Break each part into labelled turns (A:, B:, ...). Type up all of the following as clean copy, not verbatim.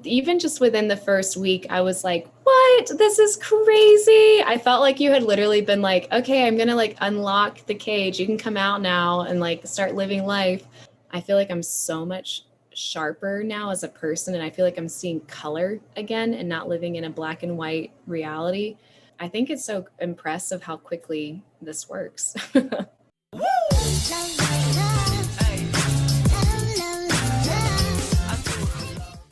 A: Even just within the first week, I was like, what? This is crazy. I felt like you had literally been like, okay, I'm going to like unlock the cage. You can come out now and like start living life. I feel like I'm so much sharper now as a person, and I feel like I'm seeing color again and not living in a black and white reality. I think it's so impressive how quickly this works.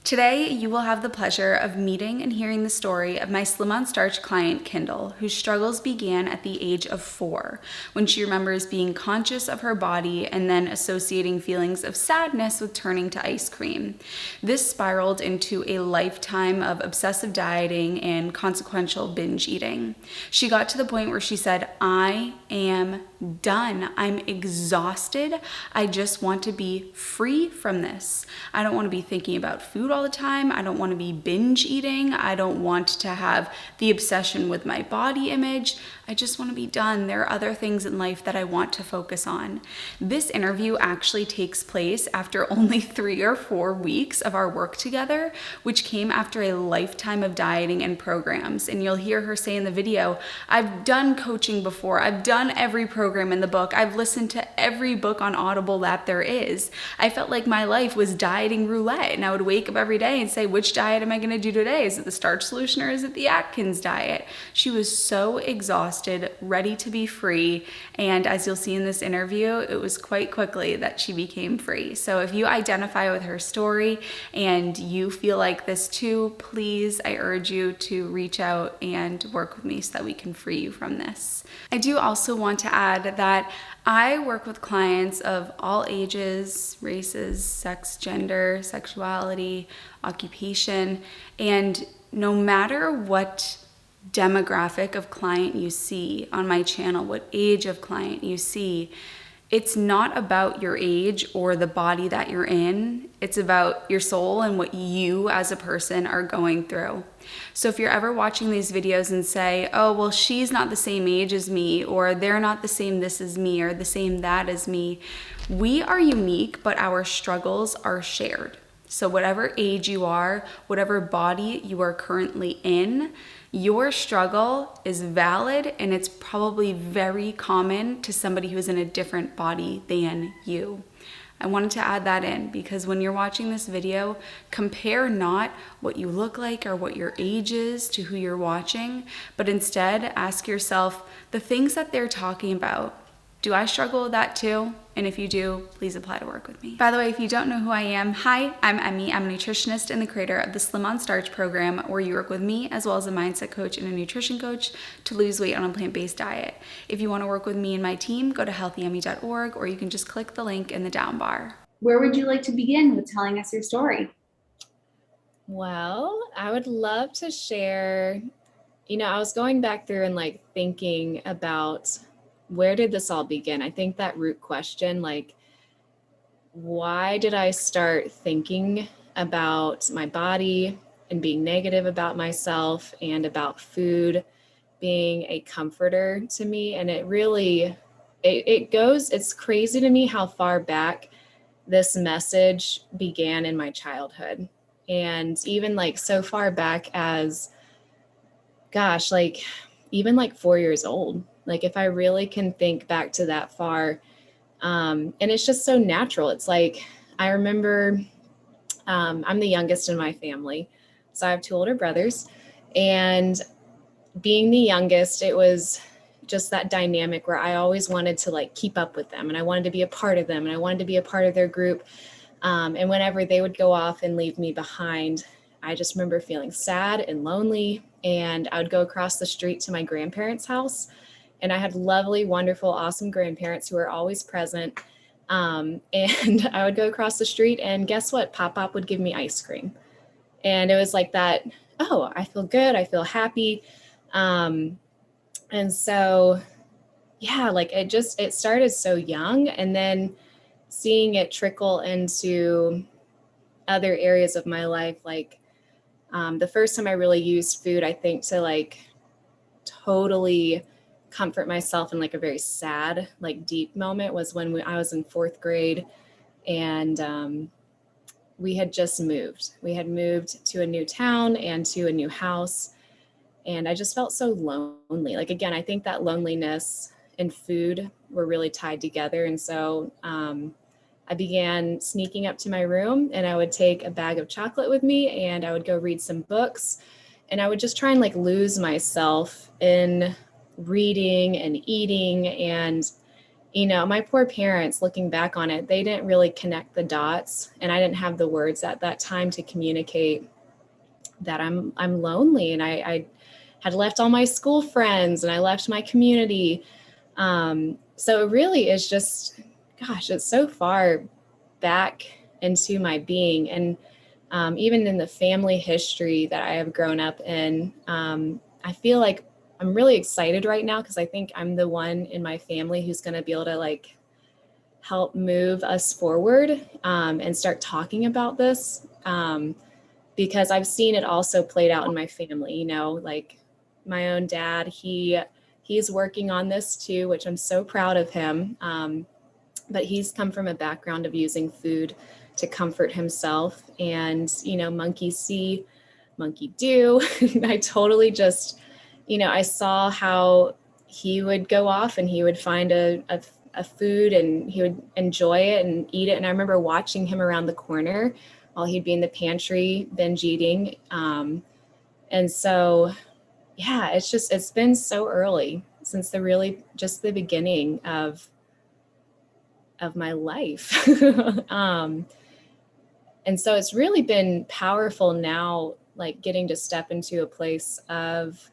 B: Today, you will have the pleasure of meeting and hearing the story of my Slim on Starch client, Kindall, whose struggles began at the age of 4, when she remembers being conscious of her body and then associating feelings of sadness with turning to ice cream. This spiraled into a lifetime of obsessive dieting and consequential binge eating. She got to the point where she said, I am done. I'm exhausted. I just want to be free from this. I don't want to be thinking about food all the time. I don't want to be binge eating. I don't want to have the obsession with my body image. I just want to be done. There are other things in life that I want to focus on. This interview actually takes place after only 3 or 4 weeks of our work together, which came after a lifetime of dieting and programs. And you'll hear her say in the video, I've done coaching before. I've done every program in the book. I've listened to every book on Audible that there is. I felt like my life was dieting roulette, and I would wake up every day and say, which diet am I going to do today? Is it the Starch solution or is it the Atkins diet? She was so exhausted, ready to be free. And as you'll see in this interview, it was quite quickly that she became free. So if you identify with her story and you feel like this too, please, I urge you to reach out and work with me so that we can free you from this. I do also want to add that I work with clients of all ages, races, sex, gender, sexuality, occupation, and no matter what demographic of client you see on my channel, what age of client you see, it's not about your age or the body that you're in. It's about your soul and what you as a person are going through. So if you're ever watching these videos and say, oh, well, she's not the same age as me, or they're not the same this as me, or the same that as me, we are unique, but our struggles are shared. So whatever age you are, whatever body you are currently in, your struggle is valid, and it's probably very common to somebody who's in a different body than you. I wanted to add that in because when you're watching this video, compare not what you look like or what your age is to who you're watching, but instead ask yourself the things that they're talking about. Do I struggle with that too? And if you do, please apply to work with me. By the way, if you don't know who I am, hi, I'm Emmie. I'm a nutritionist and the creator of the Slim on Starch program, where you work with me as well as a mindset coach and a nutrition coach to lose weight on a plant-based diet. If you want to work with me and my team, go to healthyhunnies.org, or you can just click the link in the down bar. Where would you like to begin with telling us your story?
A: Well, I would love to share, I was going back through and like thinking about where did this all begin? I think that root question, like, why did I start thinking about my body and being negative about myself and about food being a comforter to me? And it really, it's crazy to me how far back this message began in my childhood. And even like so far back as, gosh, like even like 4 years old. Like if I really can think back to that far, and it's just so natural. It's like, I remember, I'm the youngest in my family. So I have 2 older brothers, and being the youngest, it was just that dynamic where I always wanted to like keep up with them, and I wanted to be a part of them, and I wanted to be a part of their group. And whenever they would go off and leave me behind, I just remember feeling sad and lonely. And I would go across the street to my grandparents' house. And I had lovely, wonderful, awesome grandparents who were always present. And I would go across the street, and guess what? Pop-Pop would give me ice cream. And it was like that, oh, I feel good. I feel happy. And so, yeah, like it started so young, and then seeing it trickle into other areas of my life. Like the first time I really used food, I think, to like totally comfort myself in like a very sad, like deep moment was when I was in 4th grade, and we had just moved. We had moved to a new town and to a new house. And I just felt so lonely. Like, again, I think that loneliness and food were really tied together. And so I began sneaking up to my room, and I would take a bag of chocolate with me, and I would go read some books, and I would just try and like lose myself in reading and eating. And my poor parents, looking back on it, they didn't really connect the dots, and I didn't have the words at that time to communicate that I'm lonely, and I had left all my school friends, and I left my community. So it really is just, gosh, it's so far back into my being. And even in the family history that I have grown up in, I feel like I'm really excited right now because I think I'm the one in my family who's going to be able to like help move us forward and start talking about this. Because I've seen it also played out in my family, like my own dad, he's working on this too, which I'm so proud of him. But he's come from a background of using food to comfort himself, and, monkey see, monkey do. I totally just, I saw how he would go off and he would find a food and he would enjoy it and eat it. And I remember watching him around the corner while he'd be in the pantry binge eating. And so, yeah, it's been so early since just the beginning of my life. And so it's really been powerful now, like getting to step into a place of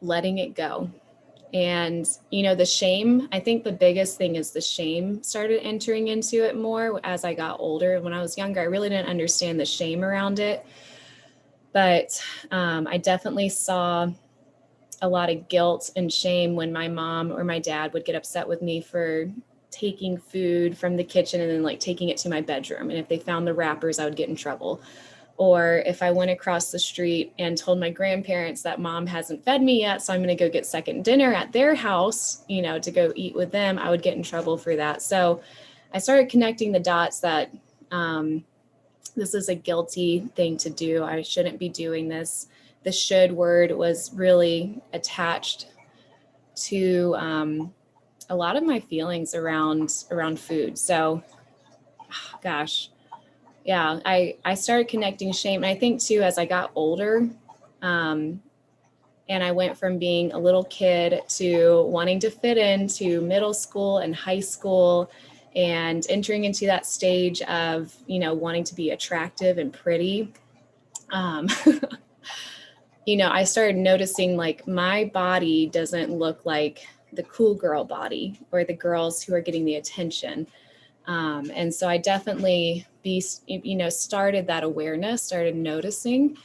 A: letting it go. And, the shame, I think the biggest thing is the shame started entering into it more as I got older. When I was younger, I really didn't understand the shame around it. But I definitely saw a lot of guilt and shame when my mom or my dad would get upset with me for taking food from the kitchen and then like taking it to my bedroom. And if they found the wrappers, I would get in trouble. Or if I went across the street and told my grandparents that mom hasn't fed me yet, so I'm going to go get second dinner at their house, to go eat with them, I would get in trouble for that. So I started connecting the dots that this is a guilty thing to do. I shouldn't be doing this. The should word was really attached to a lot of my feelings around food. So, gosh, yeah, I started connecting shame. And I think too, as I got older, and I went from being a little kid to wanting to fit into middle school and high school and entering into that stage of, wanting to be attractive and pretty. I started noticing like my body doesn't look like the cool girl body or the girls who are getting the attention. And so I definitely started that awareness, started noticing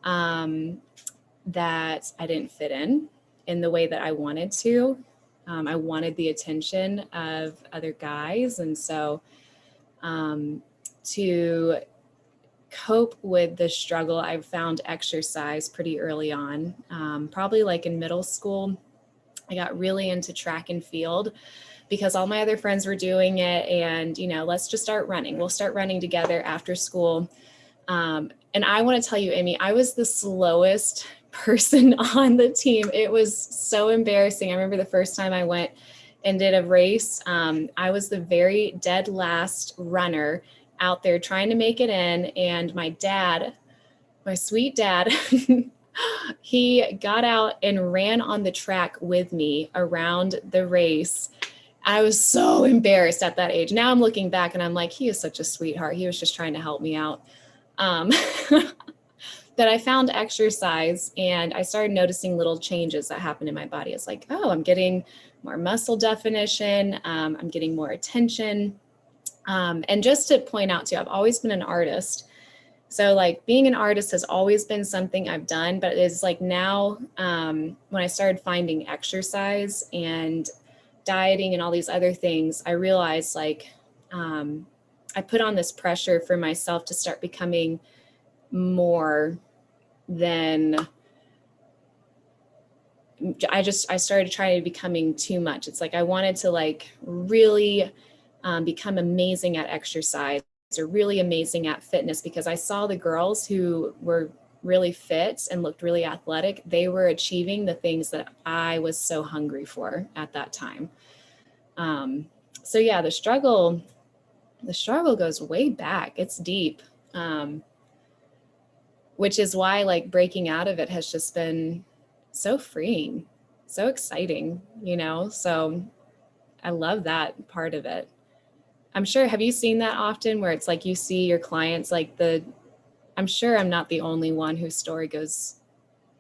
A: that I didn't fit in the way that I wanted to. I wanted the attention of other guys. And so to cope with the struggle, I found exercise pretty early on, probably like in middle school. I got really into track and field because all my other friends were doing it, and, let's just start running. We'll start running together after school. And I want to tell you, Emmie, I was the slowest person on the team. It was so embarrassing. I remember the first time I went and did a race. I was the very dead last runner out there trying to make it in. And my dad, my sweet dad, he got out and ran on the track with me around the race. I was so embarrassed at that age. Now I'm looking back and I'm like, he is such a sweetheart. He was just trying to help me out. That I found exercise and I started noticing little changes that happened in my body. It's like, oh, I'm getting more muscle definition. I'm getting more attention. And just to point out too, I've always been an artist. So like being an artist has always been something I've done, but it's like now when I started finding exercise and dieting and all these other things, I realized like I put on this pressure for myself to start becoming more than I started trying to becoming too much. It's like I wanted to like really become amazing at exercise. are really amazing at fitness, because I saw the girls who were really fit and looked really athletic. They were achieving the things that I was so hungry for at that time. So yeah, the struggle goes way back. It's deep. Which is why like breaking out of it has just been so freeing, so exciting, So I love that part of it. I'm sure, have you seen that often where it's like you see your clients like I'm sure I'm not the only one whose story goes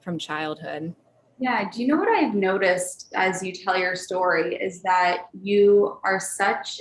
A: from childhood.
B: Yeah. Do you know what I've noticed as you tell your story is that you are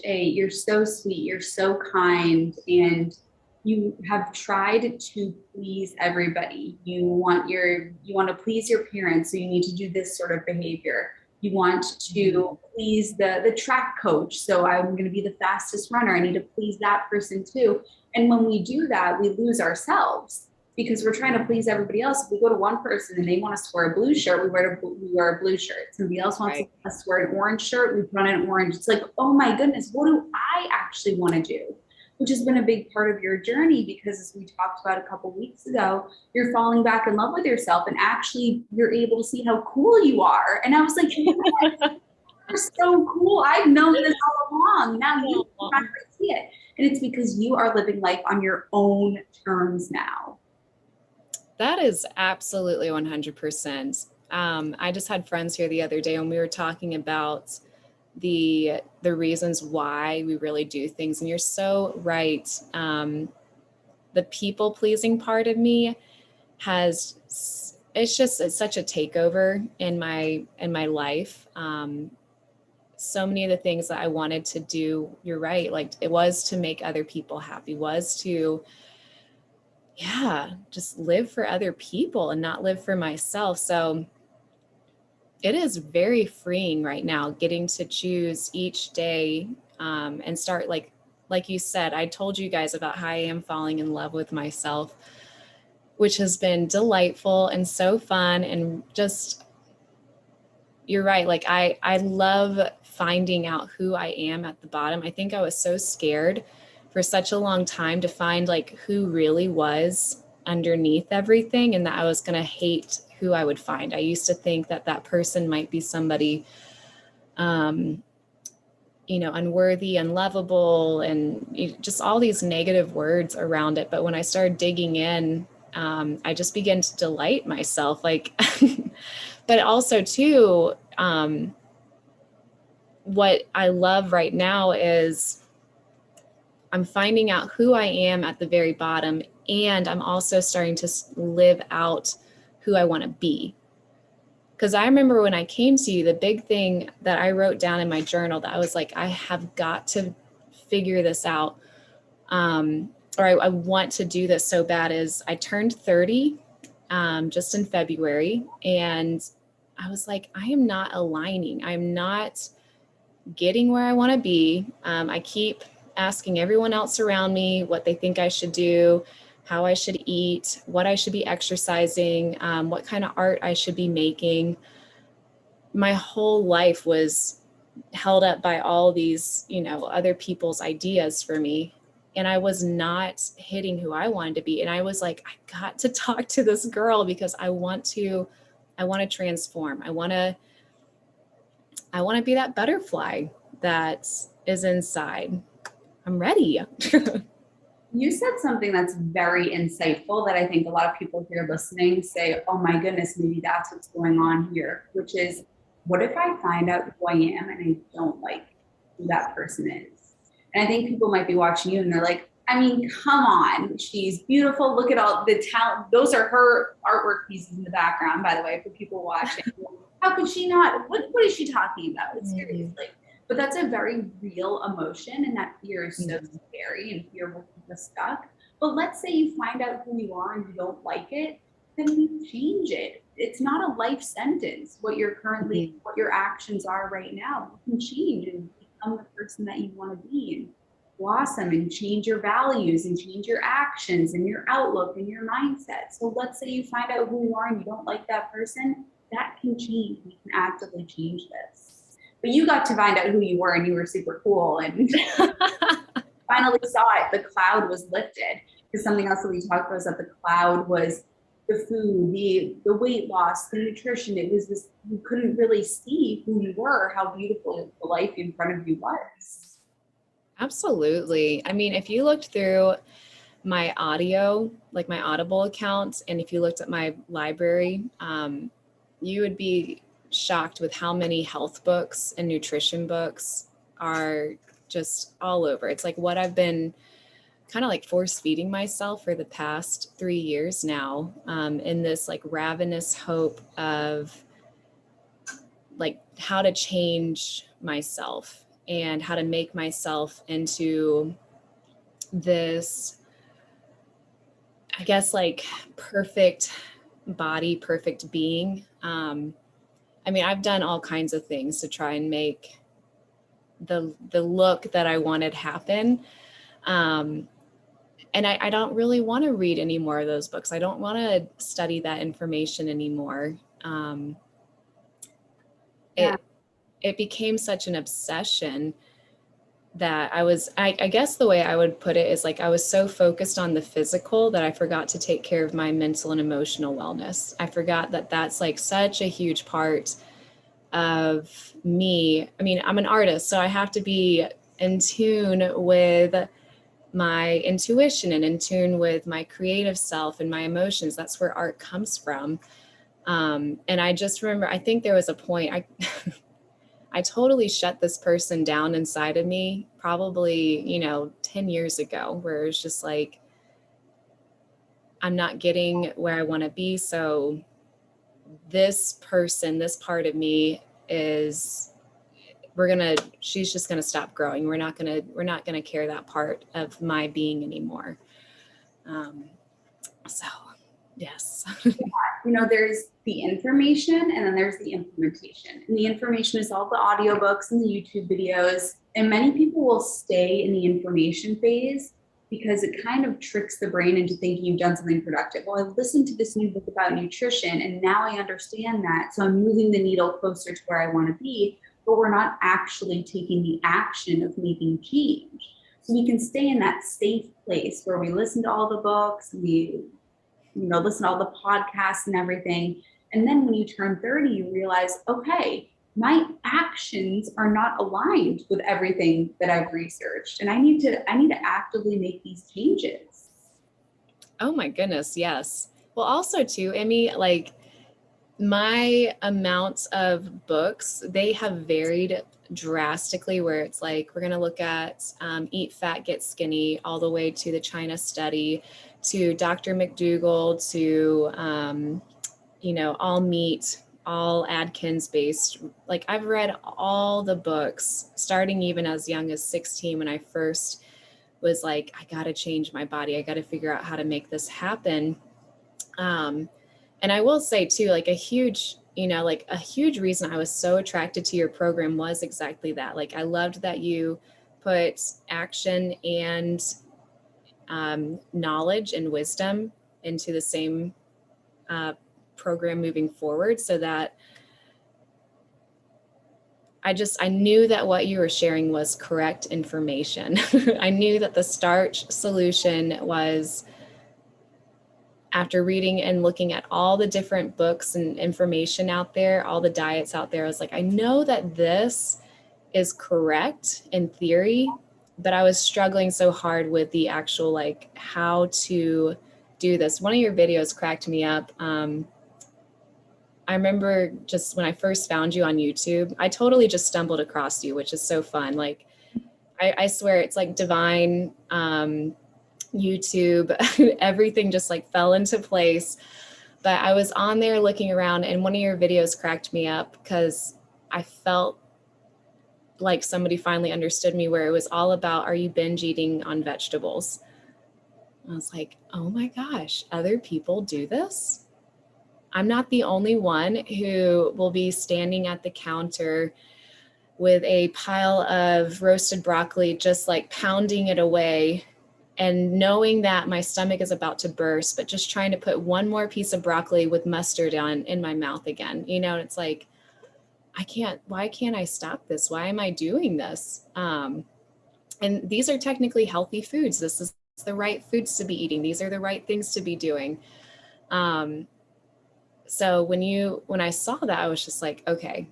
B: you're so sweet, you're so kind, and you have tried to please everybody. You want to please your parents, so you need to do this sort of behavior. You want to please the track coach, so I'm going to be the fastest runner. I need to please that person too. And when we do that, we lose ourselves because we're trying to please everybody else. If we go to one person and they want us to wear a blue shirt, we wear a blue shirt. Somebody else wants us to wear an orange shirt, we put on an orange. It's like, oh my goodness, what do I actually want to do? Which has been a big part of your journey, because as we talked about a couple weeks ago, you're falling back in love with yourself, and actually you're able to see how cool you are. And I was like, you're so cool. I've known this all along. Now you finally see it. And it's because you are living life on your own terms now.
A: That is absolutely 100%. I just had friends here the other day and we were talking about the reasons why we really do things. And you're so right. The people pleasing part of me it's such a takeover in my life. So many of the things that I wanted to do, you're right. Like it was to make other people happy, was to, just live for other people and not live for myself. So it is very freeing right now getting to choose each day, and start like you said, I told you guys about how I am falling in love with myself, which has been delightful and so fun. And just, you're right. Like I love finding out who I am at the bottom. I think I was so scared for such a long time to find like who really was underneath everything, and that I was going to hate who I would find. I used to think that person might be somebody, unworthy, unlovable, and just all these negative words around it. But when I started digging in, I just began to delight myself. Like, but also too, what I love right now is I'm finding out who I am at the very bottom, and I'm also starting to live out who I want to be. Because I remember when I came to you, the big thing that I wrote down in my journal that I was like, I have got to figure this out, or I want to do this so bad, is I turned 30 just in February, and I was like, I am not aligning. I'm not getting where I want to be. I keep asking everyone else around me what they think I should do, how I should eat, what I should be exercising, what kind of art I should be making. My whole life was held up by all these, other people's ideas for me. And I was not hitting who I wanted to be. And I was like, I got to talk to this girl because I want to transform. I want to be that butterfly that is inside. I'm ready.
B: You said something that's very insightful that I think a lot of people here listening say, oh my goodness, maybe that's what's going on here, which is, what if I find out who I am and I don't like who that person is? And I think people might be watching you and they're like, I mean, come on, she's beautiful. Look at all the talent. Those are her artwork pieces in the background, by the way, for people watching. How could she not? What is she talking about? Seriously. But that's a very real emotion, and that fear is so scary, and fear will keep us stuck. But let's say you find out who you are and you don't like it, then you change it. It's not a life sentence. What your actions are right now, you can change and become the person that you want to be, and blossom and change your values and change your actions and your outlook and your mindset. So let's say you find out who you are and you don't like that person, that can change. We can actively change this. But you got to find out who you were and you were super cool. And finally saw it, the cloud was lifted. Because something else that we talked about was that the cloud was the food, the weight loss, the nutrition. It was this, you couldn't really see who you were, how beautiful the life in front of you was.
A: Absolutely. I mean, if you looked through my audio, like my Audible account, and if you looked at my library, you would be shocked with how many health books and nutrition books are just all over. It's like what I've been kind of like force feeding myself for the past 3 years now, in this like ravenous hope of like how to change myself and how to make myself into this, I guess, like perfect body, perfect being. I mean, I've done all kinds of things to try and make the look that I wanted happen. And I don't really want to read any more of those books. I don't want to study that information anymore.
B: Yeah.
A: It became such an obsession that I guess the way I would put it is like I was so focused on the physical that I forgot to take care of my mental and emotional wellness. I forgot that that's like such a huge part of me. I mean, I'm an artist, so I have to be in tune with my intuition and in tune with my creative self and my emotions. That's where art comes from. And I just remember, I think there was a point I totally shut this person down inside of me probably, 10 years ago, where it's just like, I'm not getting where I want to be. So this person, this part of me she's just going to stop growing. We're not going to care that part of my being anymore. So yes.
B: There's the information and then there's the implementation. And the information is all the audiobooks and the YouTube videos. And many people will stay in the information phase because it kind of tricks the brain into thinking you've done something productive. Well, I've listened to this new book about nutrition and now I understand that. So I'm moving the needle closer to where I want to be, but we're not actually taking the action of making change. So we can stay in that safe place where we listen to all the books, we listen to all the podcasts and everything. And then when you turn 30, you realize, okay, my actions are not aligned with everything that I've researched. And I need to actively make these changes.
A: Oh my goodness, yes. Well, also too, Emmie, like my amounts of books, they have varied drastically, where it's like we're going to look at Eat Fat, Get Skinny, all the way to the China study, to Dr. McDougall, to, all meat, all Adkins based. Like I've read all the books starting even as young as 16 when I first was like, I got to change my body. I got to figure out how to make this happen. And I will say too, like a huge reason I was so attracted to your program was exactly that. Like I loved that you put action and knowledge and wisdom into the same program moving forward, so that I knew that what you were sharing was correct information. I knew that the starch solution was, after reading and looking at all the different books and information out there, all the diets out there, I was like, I know that this is correct in theory, but I was struggling so hard with the actual, like, how to do this. One of your videos cracked me up. I remember just when I first found you on YouTube, I totally just stumbled across you, which is so fun. Like, I swear it's like divine. YouTube, everything just like fell into place. But I was on there looking around, and one of your videos cracked me up because I felt like somebody finally understood me, where it was all about, are you binge eating on vegetables? I was like, oh my gosh, other people do this? I'm not the only one who will be standing at the counter with a pile of roasted broccoli, just like pounding it away and knowing that my stomach is about to burst, but just trying to put one more piece of broccoli with mustard on in my mouth again. And it's like, why can't I stop this? Why am I doing this? And And these are technically healthy foods. This is the right foods to be eating. These are the right things to be doing. So when I saw that, I was just like, okay,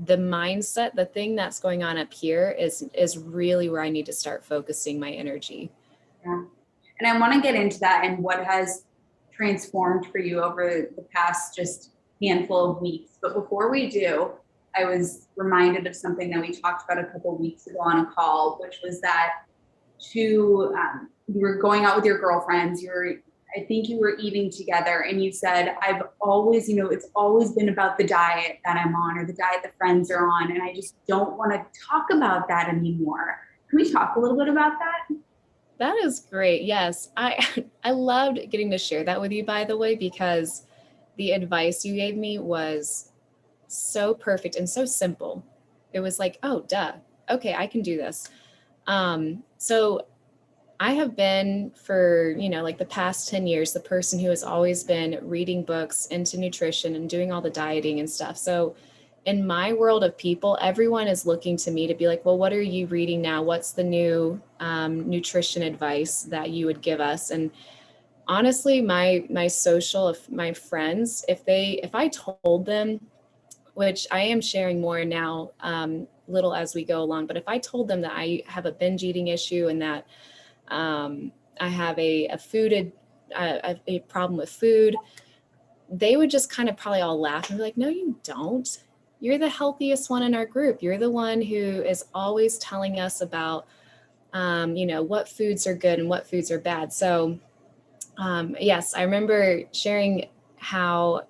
A: the mindset, the thing that's going on up here is really where I need to start focusing my energy.
B: Yeah. And I want to get into that and what has transformed for you over the past just handful of weeks. But before we do, I was reminded of something that we talked about a couple of weeks ago on a call, which was that you were going out with your girlfriends, I think you were eating together, and you said, I've always, it's always been about the diet that I'm on or the diet the friends are on, and I just don't want to talk about that anymore. Can we talk a little bit about that?
A: That is great. Yes. I loved getting to share that with you, by the way, because the advice you gave me was so perfect and so simple. It was like, oh, duh. Okay, I can do this. So I have been for, like the past 10 years, the person who has always been reading books into nutrition and doing all the dieting and stuff. So in my world of people, everyone is looking to me to be like, well, what are you reading now? What's the new nutrition advice that you would give us? And honestly, my friends, if I told them, which I am sharing more now, little as we go along, but if I told them that I have a binge eating issue and that I have a problem with food, they would just kind of probably all laugh and be like, no, you don't. You're the healthiest one in our group. You're the one who is always telling us about, what foods are good and what foods are bad. So, yes, I remember sharing how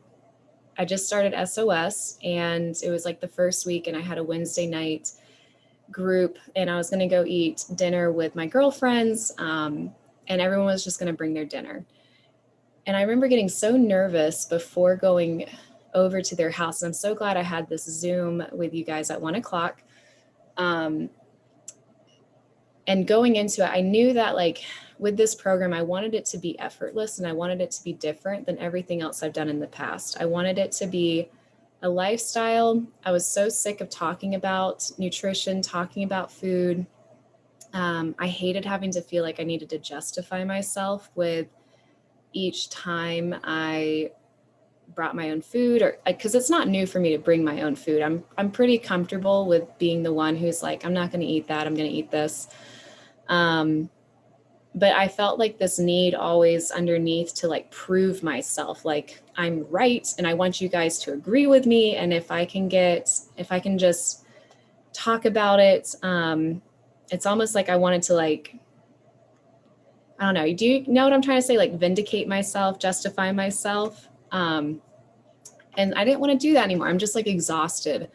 A: I just started SOS, and it was like the first week, and I had a Wednesday night group, and I was going to go eat dinner with my girlfriends, and everyone was just going to bring their dinner. And I remember getting so nervous before going over to their house. And I'm so glad I had this Zoom with you guys at 1:00. And going into it, I knew that like with this program, I wanted it to be effortless and I wanted it to be different than everything else I've done in the past. I wanted it to be a lifestyle. I was so sick of talking about nutrition, talking about food. I hated having to feel like I needed to justify myself with each time I brought my own food, or because it's not new for me to bring my own food. I'm pretty comfortable with being the one who's like, I'm not going to eat that. I'm going to eat this. But I felt like this need always underneath to like prove myself, like I'm right. And I want you guys to agree with me. And if I can just talk about it, it's almost like I wanted to like, I don't know. Do you know what I'm trying to say? Like vindicate myself, justify myself. And I didn't want to do that anymore. I'm just like exhausted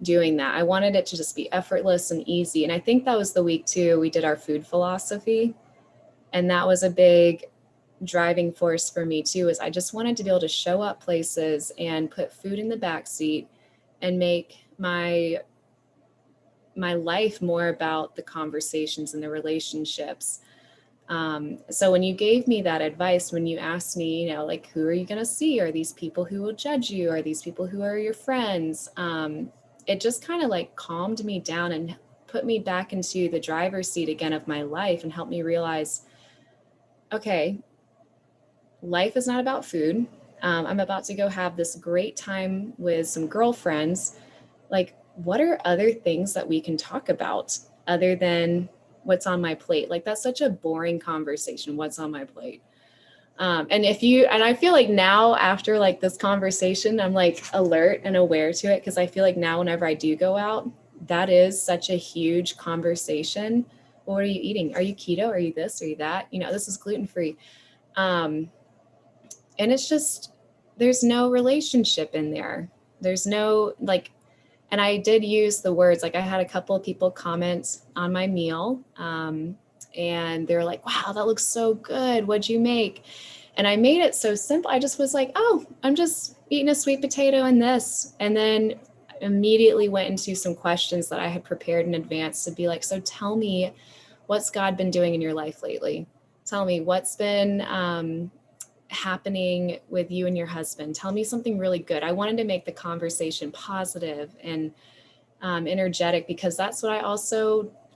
A: doing that. I wanted it to just be effortless and easy. And I think that was the week too, we did our food philosophy. And that was a big driving force for me too, is I just wanted to be able to show up places and put food in the backseat and make my life more about the conversations and the relationships. So when you gave me that advice, when you asked me, like, who are you going to see? Are these people who will judge you? Are these people who are your friends? It just kind of like calmed me down and put me back into the driver's seat again of my life and helped me realize, okay, life is not about food. I'm about to go have this great time with some girlfriends. Like, what are other things that we can talk about other than what's on my plate? Like, that's such a boring conversation. What's on my plate? And I feel like now after like this conversation, I'm like alert and aware to it. Cause I feel like now whenever I do go out, that is such a huge conversation. What are you eating? Are you keto? Are you this? Are you that? This is gluten-free. And it's just, there's no relationship in there. There's no like, and I did use the words, like I had a couple of people comment on my meal, and they're like, wow, that looks so good. What'd you make? And I made it so simple. I just was like, oh, I'm just eating a sweet potato and this. And then immediately went into some questions that I had prepared in advance to be like, so tell me, what's God been doing in your life lately? Tell me what's been happening with you and your husband. Tell me something really good. I wanted to make the conversation positive and energetic, because that's what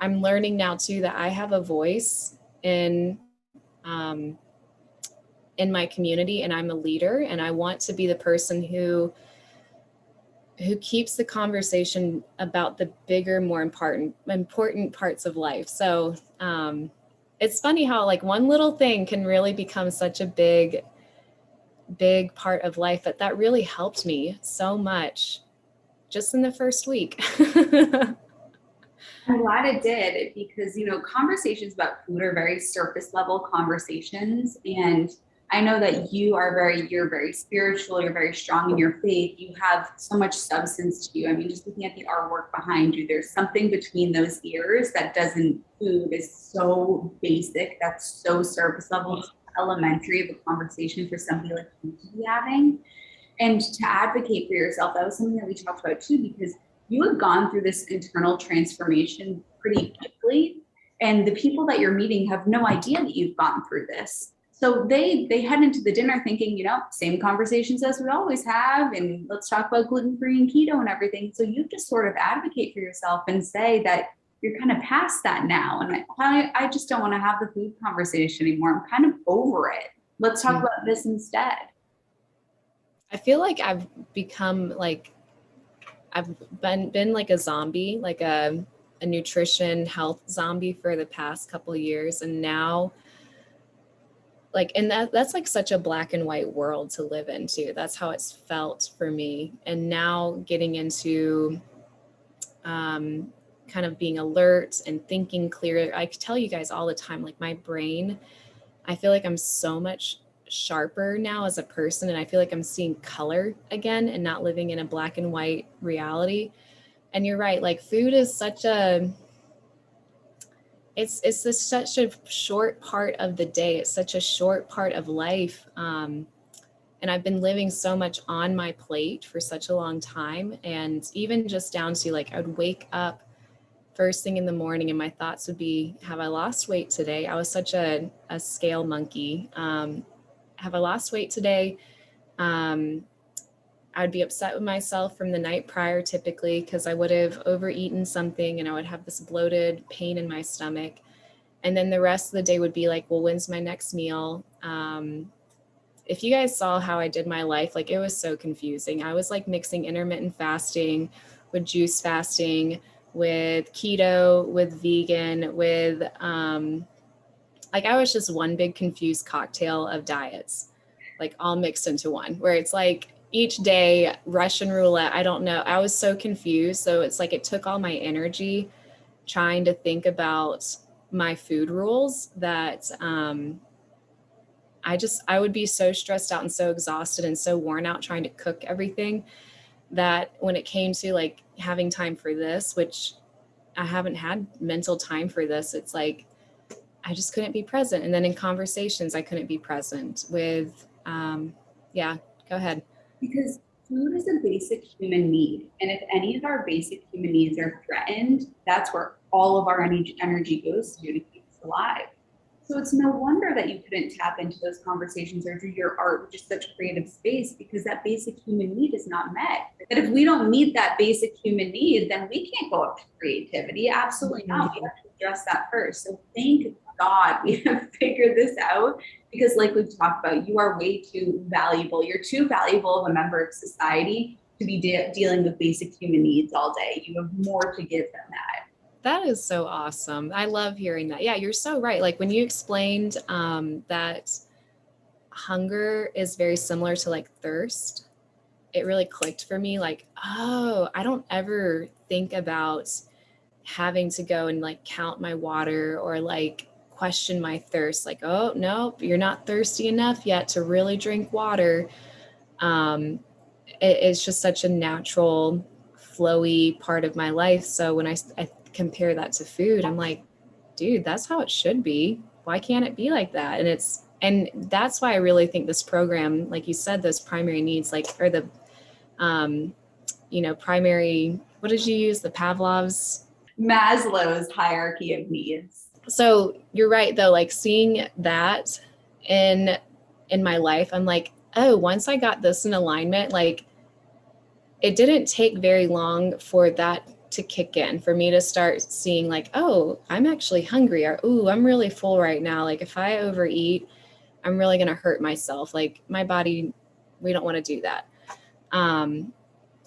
A: I'm learning now too that I have a voice um, in my community, and I'm a leader, and I want to be the person who keeps the conversation about the bigger, more important parts of life. So it's funny how like one little thing can really become such a big part of life, but that really helped me so much just in the first week.
B: I'm glad it did because, conversations about food are very surface level conversations. And I know that you're very spiritual, you're very strong in your faith. You have so much substance to you. I mean, just looking at the artwork behind you, there's something between those ears that doesn't, food is so basic. That's so surface level, it's elementary of a conversation for somebody like you to be having. And to advocate for yourself, that was something that we talked about too, because you have gone through this internal transformation pretty quickly, and the people that you're meeting have no idea that you've gone through this. So they head into the dinner thinking, same conversations as we always have, and let's talk about gluten-free and keto and everything. So you just sort of advocate for yourself and say that you're kind of past that now, and I just don't want to have the food conversation anymore. I'm kind of over it. Let's talk about this instead.
A: I feel like I've become like I've been like a zombie, like a nutrition health zombie for the past couple of years, and now like and that's like such a black and white world to live into. That's how it's felt for me. And now getting into kind of being alert and thinking clear. I tell you guys all the time, like my brain, I feel like I'm so much sharper now as a person, and I feel like I'm seeing color again and not living in a black and white reality. And you're right, like food is such a such a short part of the day. It's such a short part of life. And I've been living so much on my plate for such a long time. And even just down to like, I would wake up first thing in the morning and my thoughts would be, have I lost weight today? I was such a scale monkey. Have I lost weight today? I would be upset with myself from the night prior typically because I would have overeaten something and I would have this bloated pain in my stomach. And then the rest of the day would be like, well, when's my next meal? If you guys saw how I did my life, like it was so confusing. I was like mixing intermittent fasting with juice fasting, with keto, with vegan, with like I was just one big confused cocktail of diets, like all mixed into one, where it's like each day Russian roulette. I don't know. I was so confused. So it's like it took all my energy trying to think about my food rules that I would be so stressed out and so exhausted and so worn out trying to cook everything that when it came to like having time for this, which I haven't had mental time for this, it's like I just couldn't be present. And then in conversations, I couldn't be present with, yeah, go ahead.
B: Because food is a basic human need. And if any of our basic human needs are threatened, that's where all of our energy goes to keep us alive. So it's no wonder that you couldn't tap into those conversations or do your art with just such creative space because that basic human need is not met. That if we don't meet that basic human need, then we can't go up to creativity. Absolutely not. We have to address that first. So thank God we have figured this out because like we've talked about, you are way too valuable. You're too valuable of a member of society to be dealing with basic human needs all day. You have more to give than that.
A: That is so awesome. I love hearing that. Yeah, you're so right. Like when you explained that hunger is very similar to like thirst, it really clicked for me. Like, oh, I don't ever think about having to go and like count my water or like question my thirst. Like, oh, no, you're not thirsty enough yet to really drink water. It's just such a natural, flowy part of my life. So when I compare that to food, I'm like, dude, that's how it should be. Why can't it be like that? And that's why I really think this program, like you said, those primary needs, like, or the, primary, what did you use? The Pavlov's?
B: Maslow's hierarchy of needs.
A: So you're right though, like seeing that in my life, I'm like, oh, once I got this in alignment, like it didn't take very long for that to kick in, for me to start seeing like, oh, I'm actually hungry, or, ooh, I'm really full right now. Like if I overeat, I'm really going to hurt myself. Like my body, we don't want to do that.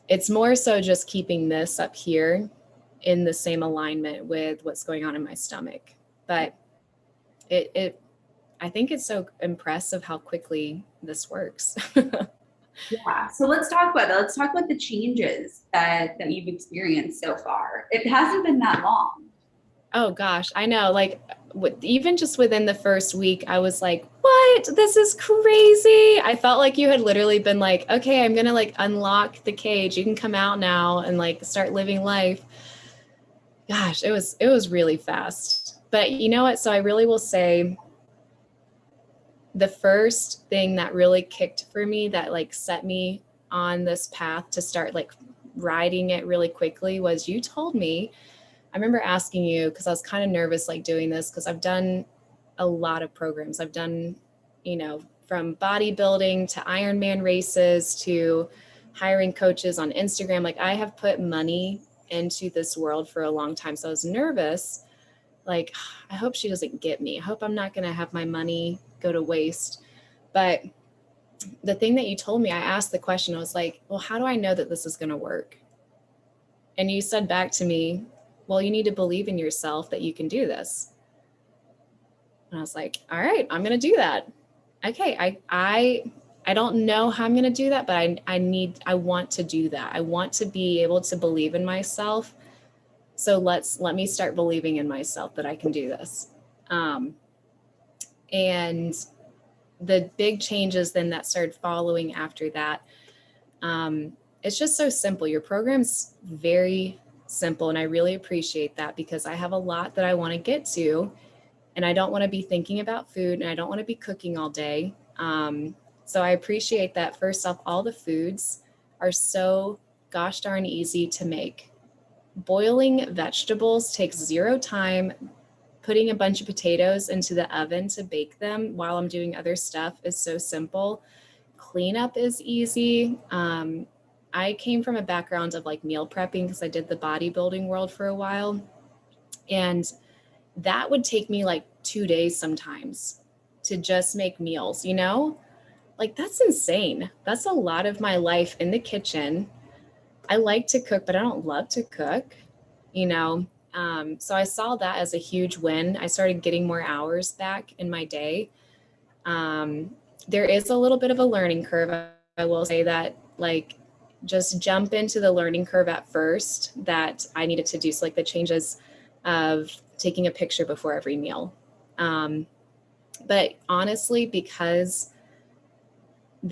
A: It's more so just keeping this up here in the same alignment with what's going on in my stomach. But I think it's so impressive how quickly this works.
B: Yeah. So let's talk about that. Let's talk about the changes that you've experienced so far. It hasn't been that long.
A: Oh gosh, I know. Like even just within the first week, I was like, "What? This is crazy." I felt like you had literally been like, "Okay, I'm going to like unlock the cage. You can come out now and like start living life." Gosh, it was really fast. But you know what? So I really will say the first thing that really kicked for me, that like set me on this path to start like riding it really quickly, was you told me. I remember asking you, because I was kind of nervous like doing this, because I've done a lot of programs. I've done, from bodybuilding to Ironman races to hiring coaches on Instagram. Like I have put money into this world for a long time. So I was nervous. Like, I hope she doesn't get me. I hope I'm not going to have my money go to waste. But the thing that you told me, I asked the question, I was like, well, how do I know that this is going to work? And you said back to me, well, you need to believe in yourself that you can do this. And I was like, all right, I'm going to do that. Okay. I don't know how I'm going to do that, but I want to do that. I want to be able to believe in myself. So let me start believing in myself that I can do this. And the big changes then that started following after that, it's just so simple. Your program's very simple, and I really appreciate that, because I have a lot that I want to get to, and I don't want to be thinking about food, and I don't want to be cooking all day. So I appreciate that. First off, all the foods are so gosh darn easy to make. Boiling vegetables takes zero time. Putting a bunch of potatoes into the oven to bake them while I'm doing other stuff is so simple. Cleanup is easy. I came from a background of like meal prepping, because I did the bodybuilding world for a while. And that would take me like 2 days sometimes to just make meals, Like that's insane. That's a lot of my life in the kitchen. I like to cook, but I don't love to cook, you know. So I saw that as a huge win. I started getting more hours back in my day. There is a little bit of a learning curve. I will say that, like, just jump into the learning curve at first that I needed to do. So, like, the changes of taking a picture before every meal. But honestly, because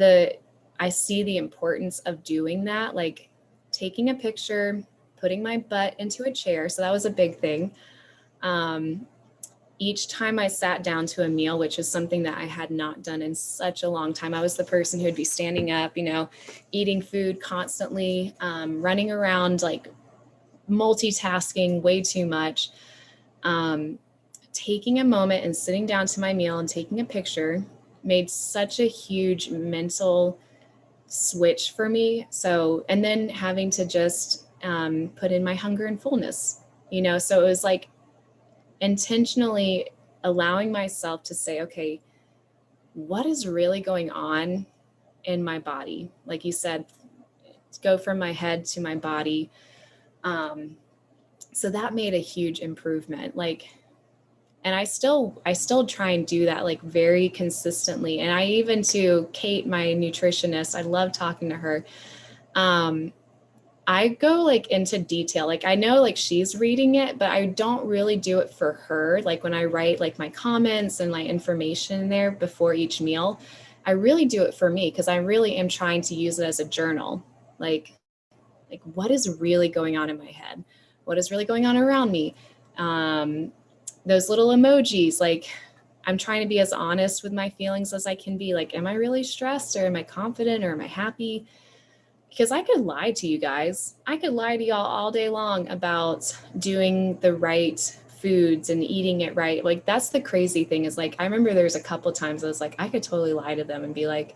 A: I see the importance of doing that, like taking a picture, putting my butt into a chair. So that was a big thing. Each time I sat down to a meal, which is something that I had not done in such a long time, I was the person who would be standing up, eating food constantly, running around, like multitasking way too much. Taking a moment and sitting down to my meal and taking a picture made such a huge mental switch for me. So, and then having to just put in my hunger and fullness, so it was like intentionally allowing myself to say, okay, what is really going on in my body? Like you said, go from my head to my body. So that made a huge improvement. Like, and I still try and do that like very consistently. And I even, to Kate, my nutritionist, I love talking to her. I go like into detail. Like I know like she's reading it, but I don't really do it for her. Like when I write like my comments and my information there before each meal, I really do it for me, because I really am trying to use it as a journal. Like what is really going on in my head? What is really going on around me? Those little emojis, like I'm trying to be as honest with my feelings as I can be. Like, am I really stressed, or am I confident, or am I happy? Because I could lie to you guys. I could lie to y'all all day long about doing the right foods and eating it right. Like that's the crazy thing, is like, I remember there's a couple times I was like, I could totally lie to them and be like,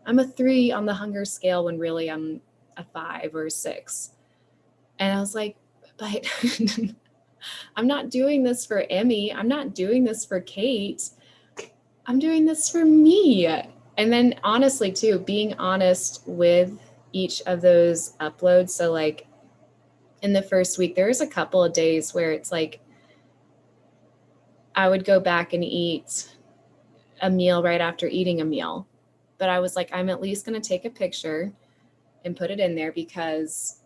A: I'm a 3 on the hunger scale when really I'm a 5 or a 6. And I was like, but I'm not doing this for Emmie. I'm not doing this for Kate. I'm doing this for me. And then honestly too, being honest with each of those uploads. So like in the first week, there was a couple of days where it's like I would go back and eat a meal right after eating a meal. But I was like, I'm at least going to take a picture and put it in there because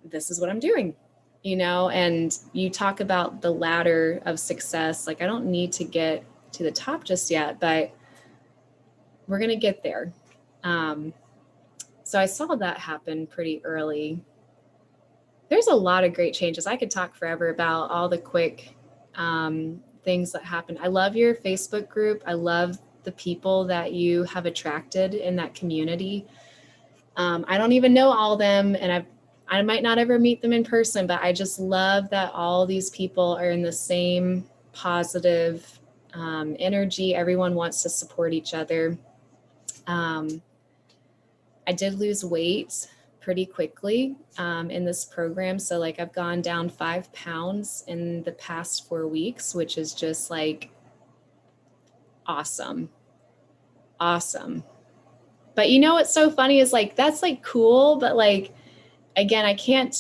A: this is what I'm doing, you know? And you talk about the ladder of success. Like, I don't need to get to the top just yet, but we're going to get there. So I saw that happen pretty early. There's a lot of great changes. I could talk forever about all the quick things that happen. I love your Facebook group. I love the people that you have attracted in that community. I don't even know all of them, and I might not ever meet them in person, but I just love that all these people are in the same positive energy. Everyone wants to support each other. I did lose weight pretty quickly in this program. So like I've gone down 5 pounds in the past 4 weeks, which is just like awesome. Awesome. But you know what's so funny is like that's like cool, but like again, I can't,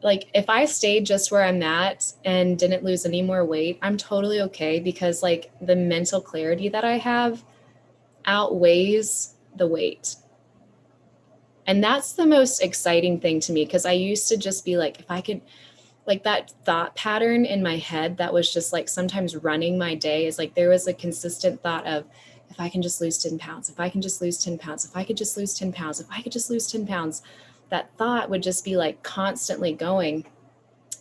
A: like if I stayed just where I'm at and didn't lose any more weight, I'm totally okay because like the mental clarity that I have outweighs the weight. And that's the most exciting thing to me because I used to just be like, if I could, like that thought pattern in my head that was just like sometimes running my day is like there was a consistent thought of if I can just lose 10 pounds, if I can just lose 10 pounds, if I could just lose 10 pounds, if I could just lose 10 pounds, that thought would just be like constantly going.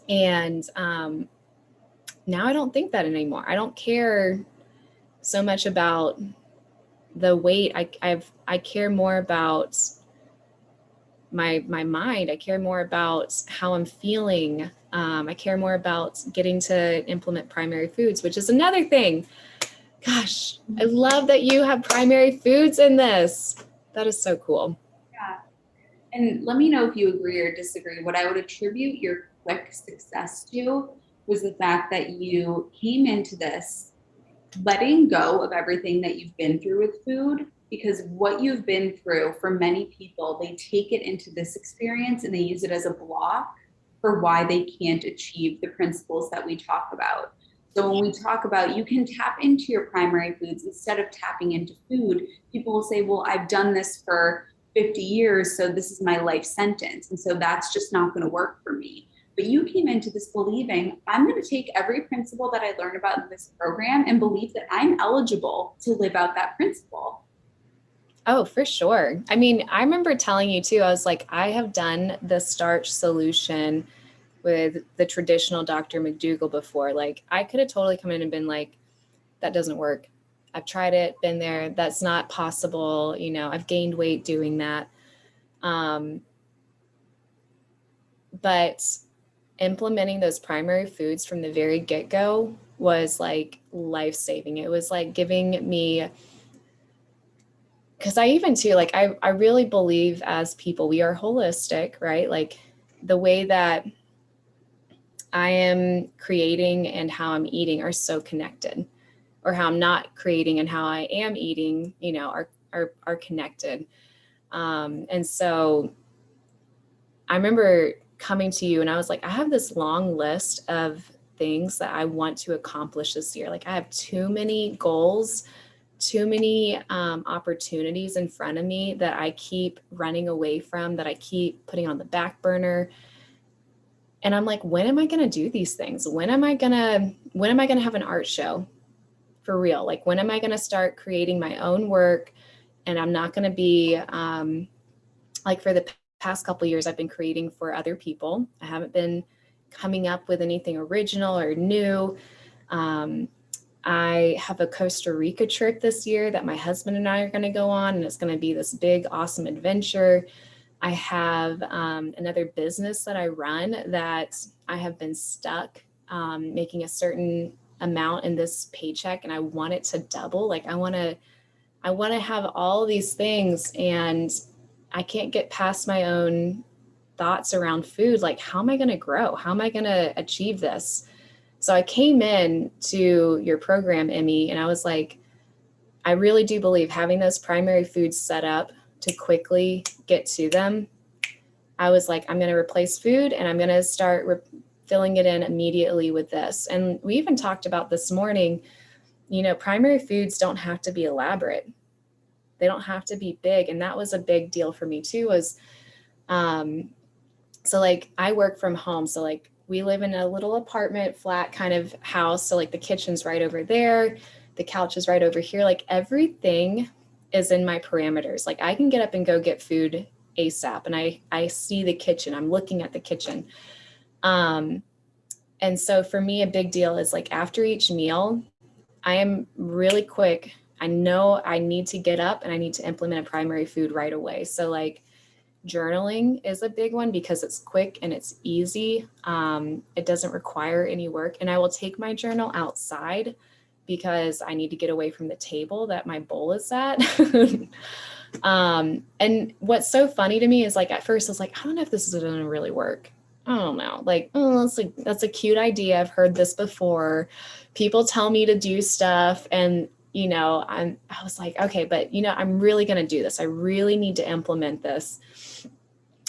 A: And now I don't think that anymore. I don't care so much about the weight. I care more about my mind. I care more about how I'm feeling. I care more about getting to implement primary foods, which is another thing. Gosh, I love that you have primary foods in this. That is so cool.
B: Yeah. And let me know if you agree or disagree. What I would attribute your quick success to was the fact that you came into this letting go of everything that you've been through with food, because what you've been through for many people, they take it into this experience and they use it as a block for why they can't achieve the principles that we talk about. So when we talk about you can tap into your primary foods instead of tapping into food, people will say, well, I've done this for 50 years, so this is my life sentence. And so that's just not going to work for me. But you came into this believing I'm going to take every principle that I learned about in this program and believe that I'm eligible to live out that principle.
A: Oh, for sure. I mean, I remember telling you too, I was like, I have done the starch solution with the traditional Dr. McDougall before. Like, I could have totally come in and been like, that doesn't work. I've tried it, been there. That's not possible. You know, I've gained weight doing that. But implementing those primary foods from the very get-go was like life-saving. It was like giving me, because I even too, like I really believe as people, we are holistic, right? Like the way that I am creating and how I'm eating are so connected, or how I'm not creating and how I am eating, you know, are connected. And so I remember coming to you and I was like, I have this long list of things that I want to accomplish this year. Like I have too many goals, too many opportunities in front of me that I keep running away from, that I keep putting on the back burner. And I'm like, when am I going to do these things? When am I going to have an art show for real? Like, when am I going to start creating my own work? And I'm not going to be like for the past couple of years, I've been creating for other people. I haven't been coming up with anything original or new. I have a Costa Rica trip this year that my husband and I are going to go on, and it's going to be this big, awesome adventure. I have another business that I run that I have been stuck making a certain amount in this paycheck, and I want it to double. Like I want to have all these things, and I can't get past my own thoughts around food. Like, how am I going to grow? How am I going to achieve this? So I came in to your program, Emmie, and I was like, I really do believe having those primary foods set up to quickly get to them. I was like, I'm going to replace food and I'm going to start filling it in immediately with this. And we even talked about this morning, you know, primary foods don't have to be elaborate. They don't have to be big. And that was a big deal for me too, was, so like I work from home. So like we live in a little apartment flat kind of house. So like the kitchen's right over there. The couch is right over here. Like everything is in my parameters. Like I can get up and go get food ASAP. And I see the kitchen. I'm looking at the kitchen. And so for me, a big deal is like after each meal, I am really quick. I know I need to get up and I need to implement a primary food right away. So like journaling is a big one because it's quick and it's easy. It doesn't require any work. And I will take my journal outside because I need to get away from the table that my bowl is at. And what's so funny to me is like, at first I was like, I don't know if this is going to really work. I don't know. Like, oh, that's a cute idea. I've heard this before. People tell me to do stuff. And, you know, I was like, okay, but you know, I'm really going to do this. I really need to implement this.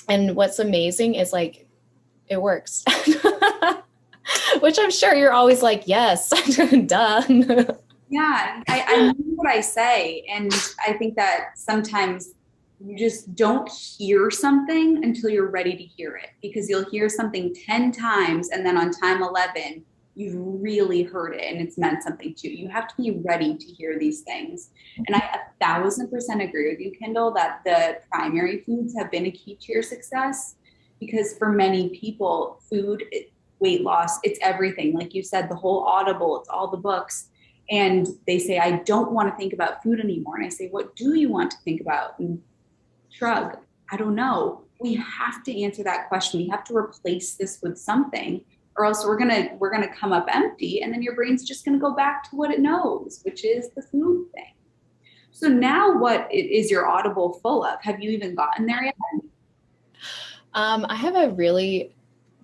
A: And what's amazing is like, it works, which I'm sure you're always like, yes, done.
B: Yeah, I mean what I say. And I think that sometimes you just don't hear something until you're ready to hear it, because you'll hear something 10 times and then on time 11, you've really heard it and it's meant something to you. You have to be ready to hear these things. And I 1,000% agree with you, Kindall, that the primary foods have been a key to your success, because for many people, food, weight loss, it's everything. Like you said, the whole Audible, it's all the books. And they say, I don't want to think about food anymore. And I say, what do you want to think about? And shrug, I don't know. We have to answer that question. We have to replace this with something, or else we're gonna come up empty, and then your brain's just gonna go back to what it knows, which is the food thing. So now what is your Audible full of? Have you even gotten there yet?
A: I have a really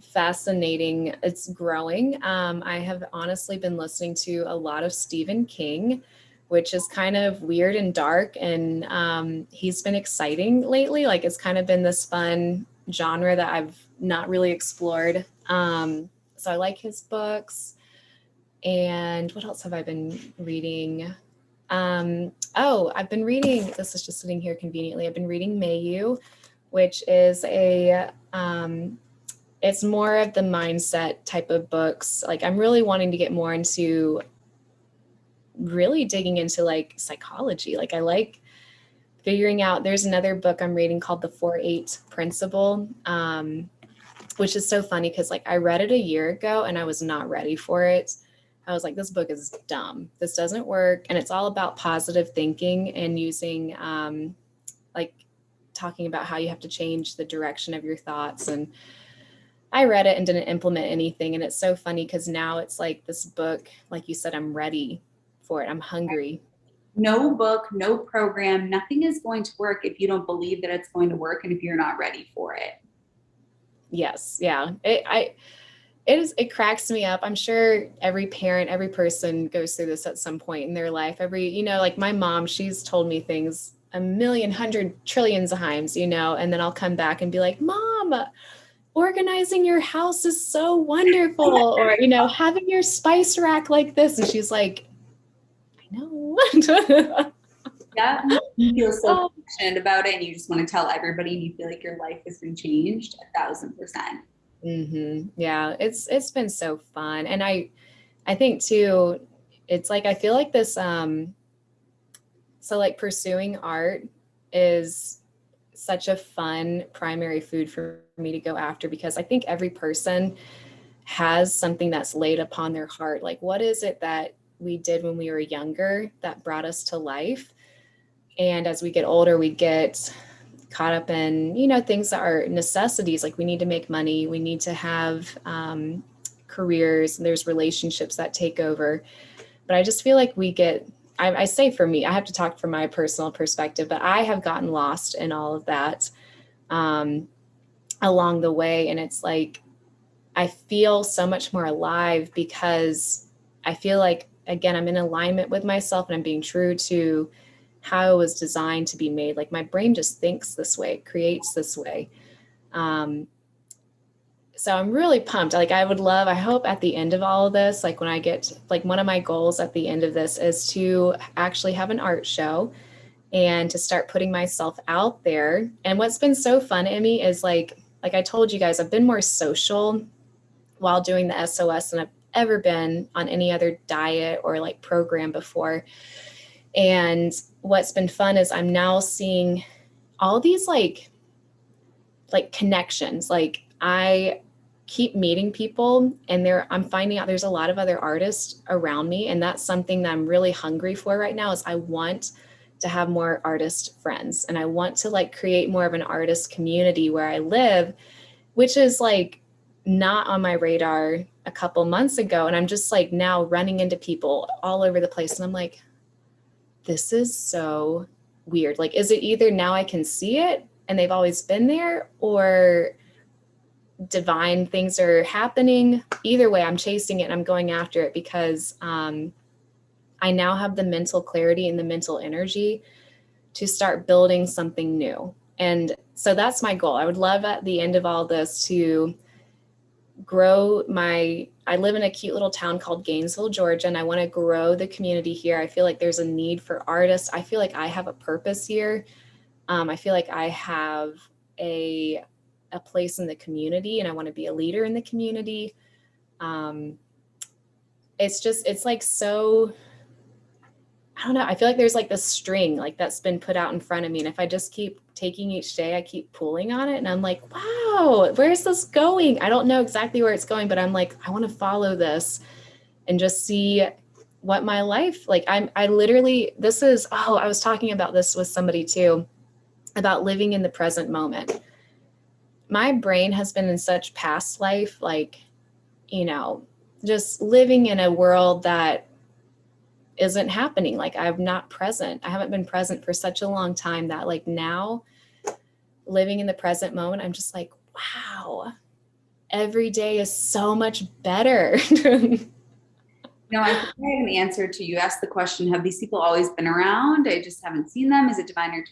A: fascinating, it's growing. I have honestly been listening to a lot of Stephen King, which is kind of weird and dark. And he's been exciting lately. Like it's kind of been this fun genre that I've not really explored. So I like his books. And what else have I been reading? I've been reading, this is just sitting here conveniently. I've been reading Mayu, which is it's more of the mindset type of books. Like I'm really wanting to get more into really digging into like psychology. Like I like figuring out, there's another book I'm reading called the 4-8 Principle, which is so funny because like I read it a year ago and I was not ready for it. I was like, this book is dumb. This doesn't work. And it's all about positive thinking and using like talking about how you have to change the direction of your thoughts. And I read it and didn't implement anything. And it's so funny because now it's like this book, like you said, I'm ready for it. I'm hungry.
B: No book, no program, nothing is going to work if you don't believe that it's going to work and if you're not ready for it.
A: Yes. Yeah. It cracks me up. I'm sure every parent, every person goes through this at some point in their life. Like my mom, she's told me things a million, hundred, trillions of times, and then I'll come back and be like, Mom, organizing your house is so wonderful. Or, having your spice rack like this. And she's like, I know.
B: Yeah, you feel so passionate about it and you just want to tell everybody and you feel like your life has been changed 1,000%.
A: Mm-hmm. Yeah, it's been so fun. And I think too, it's like I feel like this so like pursuing art is such a fun primary food for me to go after, because I think every person has something that's laid upon their heart. Like, what is it that we did when we were younger that brought us to life? And as we get older, we get caught up in, things that are necessities. Like we need to make money. We need to have careers. And there's relationships that take over. But I just feel like I say for me, I have to talk from my personal perspective, but I have gotten lost in all of that. along the way. And it's like, I feel so much more alive because I feel like, again, I'm in alignment with myself and I'm being true to how I was designed to be made. Like my brain just thinks this way, creates this way. Um, so I'm really pumped. Like I hope at the end of all of this, like when I get, like one of my goals at the end of this is to actually have an art show and to start putting myself out there. And what's been so fun, Emmy, is like I told you guys, I've been more social while doing the SOS than I've ever been on any other diet or like program before. And what's been fun is I'm now seeing all these like connections. Like I keep meeting people and I'm finding out there's a lot of other artists around me. And that's something that I'm really hungry for right now is I want to have more artist friends and I want to like create more of an artist community where I live, which is like not on my radar a couple months ago. And I'm just like now running into people all over the place. And I'm like, this is so weird. Like, is it either now I can see it and they've always been there, or divine things are happening? Either way, I'm chasing it and I'm going after it because I now have the mental clarity and the mental energy to start building something new. And so that's my goal. I would love at the end of all this to grow I live in a cute little town called Gainesville, Georgia, and I want to grow the community here. I feel like there's a need for artists. I feel like I have a purpose here. I feel like I have a place in the community and I want to be a leader in the community. It's like so, I don't know. I feel like there's like this string like that's been put out in front of me. And if I just keep taking each day, I keep pulling on it and I'm like, wow, where's this going? I don't know exactly where it's going, but I'm like, I want to follow this and just see what my life, like I literally, I was talking about this with somebody too, about living in the present moment. My brain has been in such past life, like, just living in a world that isn't happening. Like I haven't been present for such a long time that like now living in the present moment, I'm just like, wow, every day is so much better.
B: No, I think I have an answer to you. Asked the question, have these people always been around? I just haven't seen them. Is it divine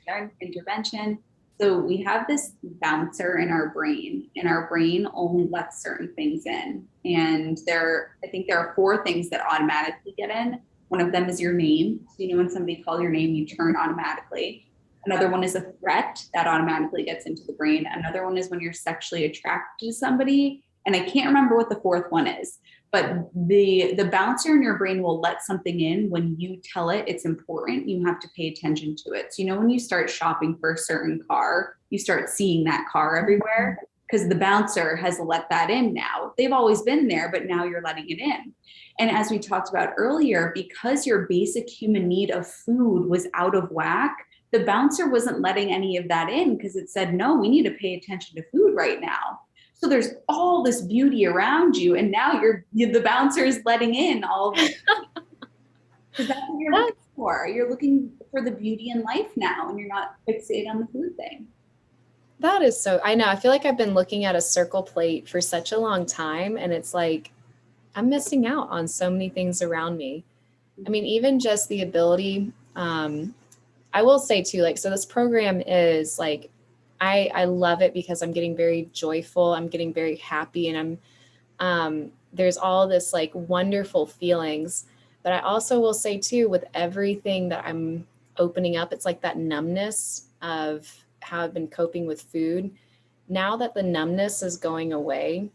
B: intervention? So we have this bouncer in our brain, and our brain only lets certain things in. And I think there are four things that automatically get in. One of them is your name. So, when somebody calls your name, you turn automatically. Another one is a threat that automatically gets into the brain. Another one is when you're sexually attracted to somebody. And I can't remember what the fourth one is, but the bouncer in your brain will let something in when you tell it it's important. You have to pay attention to it. So, when you start shopping for a certain car, you start seeing that car everywhere because the bouncer has let that in now. They've always been there, but now you're letting it in. And as we talked about earlier, because your basic human need of food was out of whack, the bouncer wasn't letting any of that in because it said, no, we need to pay attention to food right now. So there's all this beauty around you, and now the bouncer is letting in all of it. Because that's what you're looking for. You're looking for the beauty in life now, and you're not fixated on the food thing.
A: That is so, I know. I feel like I've been looking at a circle plate for such a long time, and it's like I'm missing out on so many things around me. I mean, even just the ability, I will say too, like, so this program is like, I love it because I'm getting very joyful. I'm getting very happy and there's all this like wonderful feelings, but I also will say too, with everything that I'm opening up, it's like that numbness of how I've been coping with food. Now that the numbness is going away,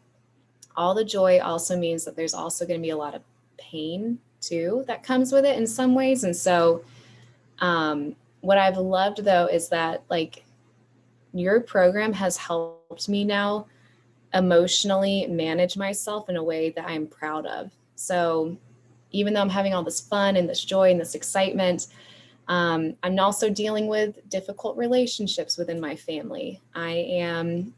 A: all the joy also means that there's also going to be a lot of pain too that comes with it in some ways. And so, what I've loved though is that like your program has helped me now emotionally manage myself in a way that I'm proud of. So even though I'm having all this fun and this joy and this excitement, I'm also dealing with difficult relationships within my family. I am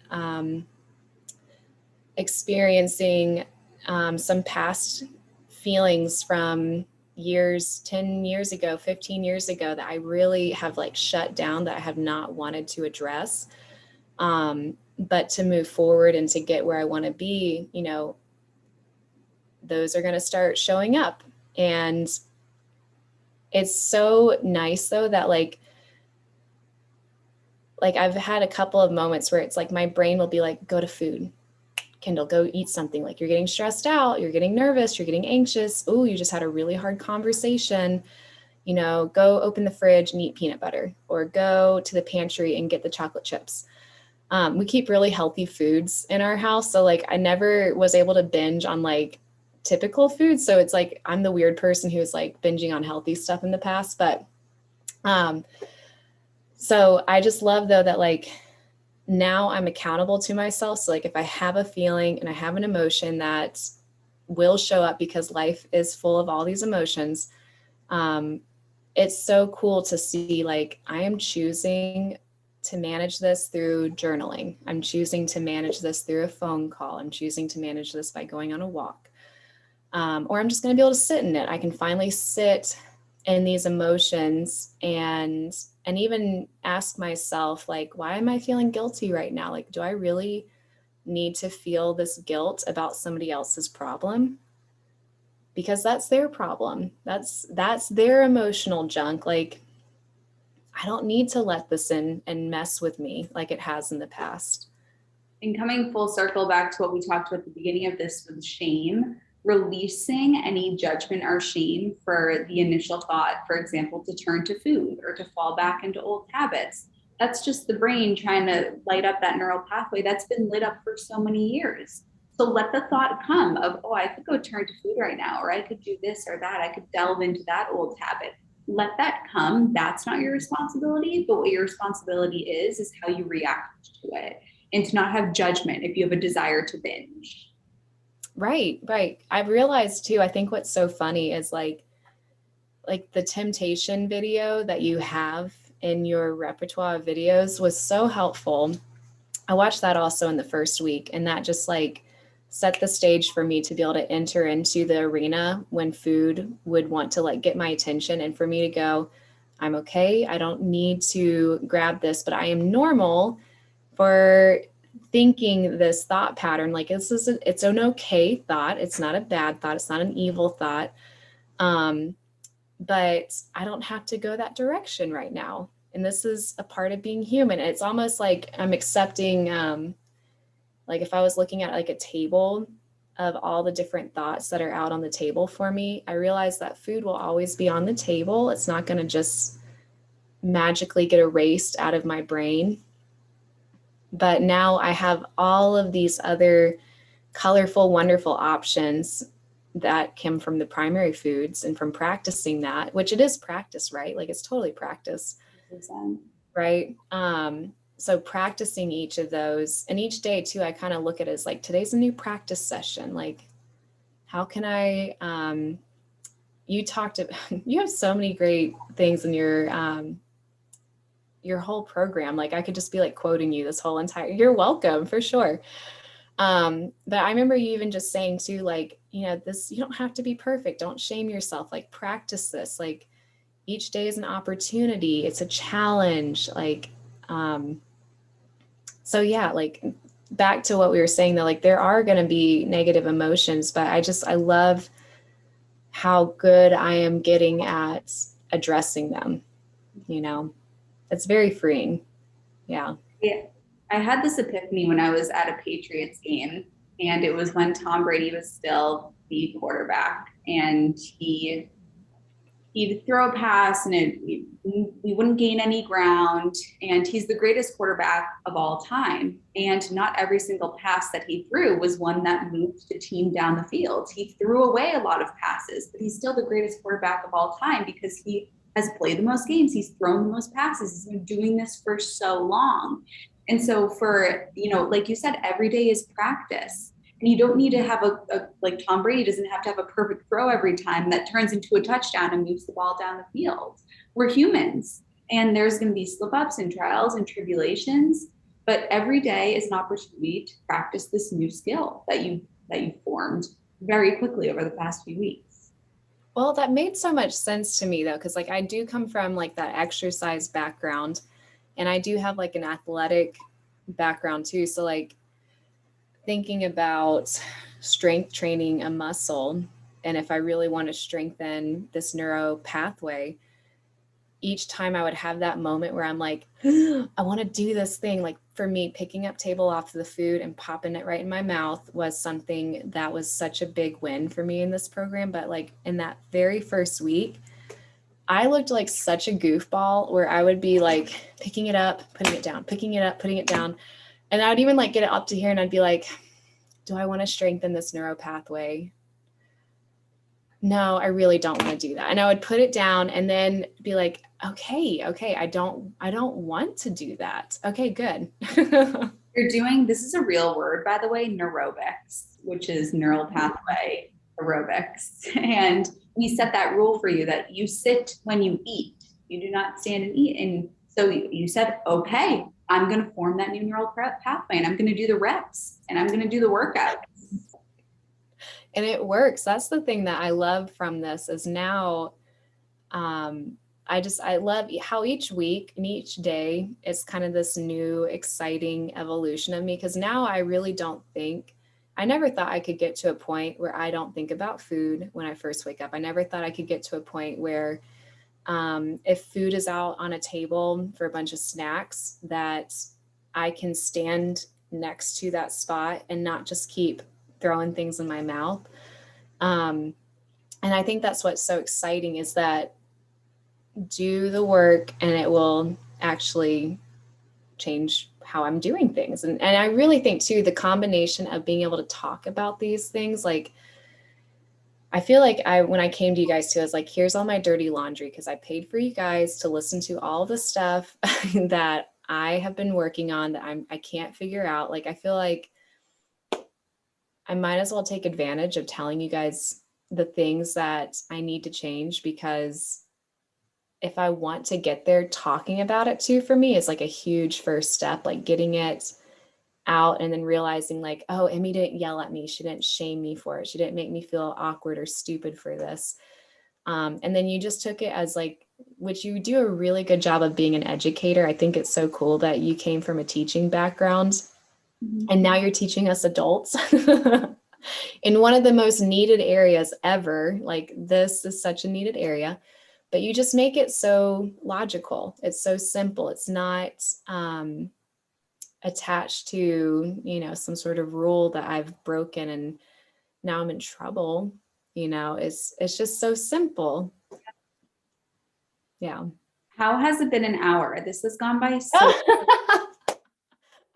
A: experiencing some past feelings from 10 years ago, 15 years ago that I really have like shut down, that I have not wanted to address. But to move forward and to get where I want to be, you know, those are going to start showing up. And it's so nice though that like I've had a couple of moments where it's like my brain will be like, go to food. Kindall, go eat something. Like you're getting stressed out, you're getting nervous, you're getting anxious. Oh, you just had a really hard conversation. You know, go open the fridge and eat peanut butter, or go to the pantry and get the chocolate chips. We keep really healthy foods in our house. So like I never was able to binge on like typical foods. So it's like I'm the weird person who's like binging on healthy stuff in the past. But so I just love though that like now I'm accountable to myself. So like if I have a feeling and I have an emotion that will show up, because life is full of all these emotions, it's so cool to see like I am choosing to manage this through journaling. I'm choosing to manage this through a phone call. I'm choosing to manage this by going on a walk. Or I'm just going to be able to sit in it. I can finally sit in these emotions and even ask myself, like, why am I feeling guilty right now? Like, do I really need to feel this guilt about somebody else's problem? Because that's their problem. That's their emotional junk. Like, I don't need to let this in and mess with me like it has in the past.
B: And coming full circle back to what we talked about at the beginning of this with shame, releasing any judgment or shame for the initial thought, for example, to turn to food or to fall back into old habits. That's just the brain trying to light up that neural pathway that's been lit up for so many years. So let the thought come of, oh, I could go turn to food right now, or I could do this or that. I could delve into that old habit. Let that come. That's not your responsibility. But what your responsibility is how you react to it, and to not have judgment if you have a desire to binge.
A: Right. I've realized too, I think what's so funny is like the temptation video that you have in your repertoire of videos was so helpful. I watched that also in the first week, and that just like set the stage for me to be able to enter into the arena when food would want to like get my attention, and for me to go, I'm okay. I don't need to grab this, but I am normal for thinking this thought pattern. Like it's an okay thought. It's not a bad thought. It's not an evil thought. But I don't have to go that direction right now. And this is a part of being human. It's almost like I'm accepting, like if I was looking at like a table of all the different thoughts that are out on the table for me, I realize that food will always be on the table. It's not going to just magically get erased out of my brain. But now I have all of these other colorful, wonderful options that come from the primary foods and from practicing that, which it is practice, right? Like it's totally practice,
B: 100%.
A: right? So practicing each of those, and each day too, I kind of look at it as like, today's a new practice session. Like, how can I, you talked about, you have so many great things in your whole program. Like I could just be like quoting you this whole entire, you're welcome for sure. But I remember you even just saying too, like, you know, this, you don't have to be perfect. Don't shame yourself. Like practice this. Like each day is an opportunity. It's a challenge. Like, so yeah, like back to what we were saying though, like there are going to be negative emotions, but I love how good I am getting at addressing them. You know, it's very freeing. Yeah.
B: Yeah. I had this epiphany when I was at a Patriots game, and it was when Tom Brady was still the quarterback, and he'd throw a pass and we wouldn't gain any ground. And he's the greatest quarterback of all time. And not every single pass that he threw was one that moved the team down the field. He threw away a lot of passes, but he's still the greatest quarterback of all time because he has played the most games. He's thrown the most passes. He's been doing this for so long. And so for, like you said, every day is practice. And you don't need to have like Tom Brady doesn't have to have a perfect throw every time that turns into a touchdown and moves the ball down the field. We're humans, and there's going to be slip ups and trials and tribulations, but every day is an opportunity to practice this new skill that you formed very quickly over the past few weeks.
A: Well, that made so much sense to me though, because like I do come from like that exercise background, and I do have like an athletic background too. So like thinking about strength training a muscle, and if I really want to strengthen this neuro pathway, each time I would have that moment where I'm like, I want to do this thing. Like for me, picking up table off the food and popping it right in my mouth was something that was such a big win for me in this program. But like in that very first week, I looked like such a goofball where I would be like picking it up, putting it down, picking it up, putting it down. And I would even like get it up to here and I'd be like, do I want to strengthen this neuro pathway? No, I really don't want to do that. And I would put it down and then be like, okay, I don't want to do that. Okay, good.
B: You're doing, this is a real word, by the way, neurobics, which is neural pathway aerobics. And we set that rule for you that you sit when you eat. You do not stand and eat. And so you said, okay, I'm going to form that new neural pathway and I'm going to do the reps and I'm going to do the workout.
A: And it works. That's the thing that I love from this is now, I love how each week and each day is kind of this new exciting evolution of me. Cause now I really don't think, I never thought I could get to a point where I don't think about food when I first wake up. I never thought I could get to a point where, if food is out on a table for a bunch of snacks, that I can stand next to that spot and not just keep throwing things in my mouth. And I think that's what's so exciting is that do the work and it will actually change how I'm doing things. And I really think too, the combination of being able to talk about these things, like, I feel like when I came to you guys too, I was like, here's all my dirty laundry. Cause I paid for you guys to listen to all the stuff that I have been working on that I can't figure out. Like, I feel like I might as well take advantage of telling you guys the things that I need to change, because if I want to get there, talking about it too, for me is like a huge first step, like getting it out and then realizing like, oh, Emmie didn't yell at me. She didn't shame me for it. She didn't make me feel awkward or stupid for this. And then you just took it as like, which you do a really good job of being an educator. I think it's so cool that you came from a teaching background. And now you're teaching us adults in one of the most needed areas ever. Like this is such a needed area, but you just make it so logical. It's so simple. It's not attached to, some sort of rule that I've broken and now I'm in trouble. It's just so simple. Yeah.
B: How has it been an hour? This has gone by so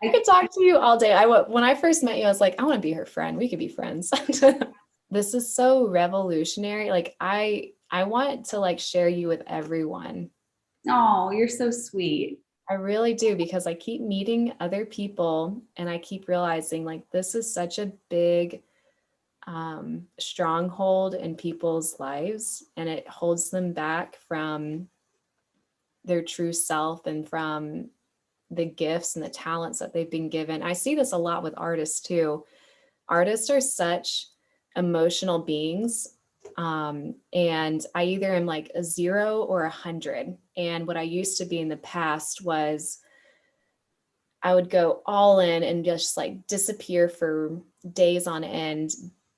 A: I could talk to you all day. When I first met you, I was like, I want to be her friend. We could be friends. This is so revolutionary. Like I want to like share you with everyone.
B: Oh, you're so sweet.
A: I really do, because I keep meeting other people and I keep realizing like this is such a big stronghold in people's lives, and it holds them back from their true self and from the gifts and the talents that they've been given. I see this a lot with artists too. Artists are such emotional beings. And I either am like a 0 or 100. And what I used to be in the past was I would go all in and just like disappear for days on end,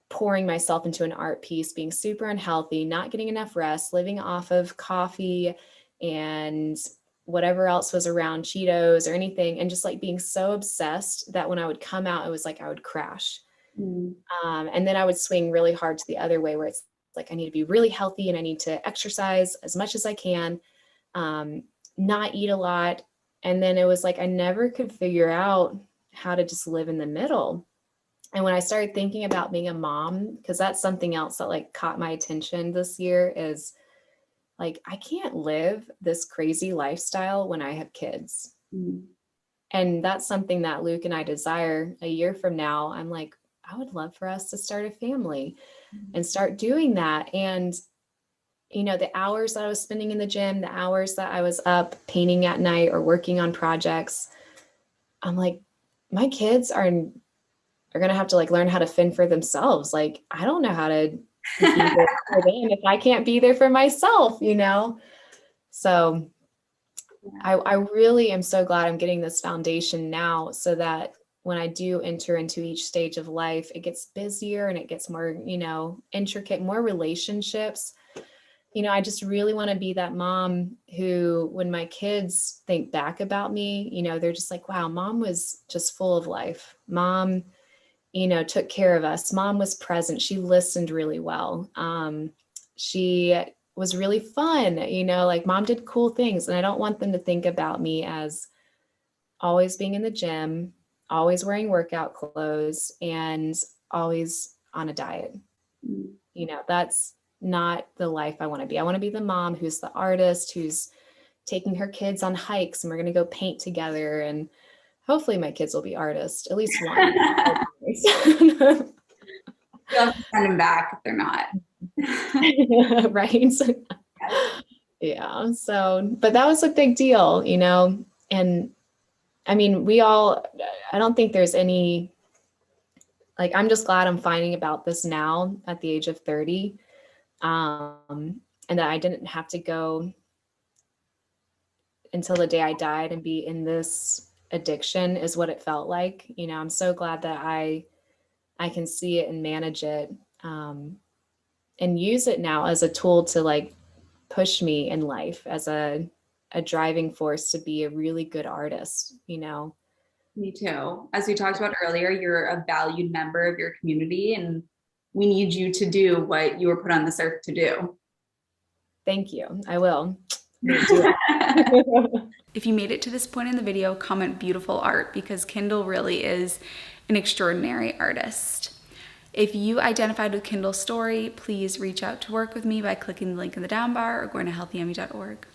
A: pouring myself into an art piece, being super unhealthy, not getting enough rest, living off of coffee and whatever else was around, Cheetos or anything, and just like being so obsessed that when I would come out, it was like I would crash. And then I would swing really hard to the other way, where it's like I need to be really healthy and I need to exercise as much as I can, not eat a lot. And then it was like I never could figure out how to just live in the middle. And when I started thinking about being a mom, because that's something else that like caught my attention this year, is like, I can't live this crazy lifestyle when I have kids. And that's something that Luke and I desire a year from now. I'm like, I would love for us to start a family and start doing that. And, the hours that I was spending in the gym, the hours that I was up painting at night or working on projects, I'm like, my kids are going to have to like learn how to fend for themselves. Like, I don't know how to be there for them if I can't be there for myself, So I really am so glad I'm getting this foundation now so that when I do enter into each stage of life, it gets busier and it gets more, intricate, more relationships. I just really want to be that mom who, when my kids think back about me, they're just like, wow, mom was just full of life. Mom, took care of us. Mom was present. She listened really well. She was really fun, like mom did cool things. And I don't want them to think about me as always being in the gym, always wearing workout clothes, and always on a diet. That's not the life I want to be. I want to be the mom who's the artist, who's taking her kids on hikes, and we're going to go paint together. And hopefully my kids will be artists, at least one.
B: You'll have to send them back if they're not.
A: Right. Yeah. So, but that was a big deal, and I mean, I don't think there's any, like, I'm just glad I'm finding about this now at the age of 30. And that I didn't have to go until the day I died and be in this addiction is what it felt like. I'm so glad that I can see it and manage it, and use it now as a tool to like push me in life, as a driving force to be a really good artist.
B: Me too. As we talked about earlier, you're a valued member of your community, and we need you to do what you were put on this earth to do.
A: Thank you. I will.
B: If you made it to this point in the video, comment beautiful art, because Kindall really is an extraordinary artist. If you identified with Kindall's story, please reach out to work with me by clicking the link in the down bar or going to healthyemmie.org.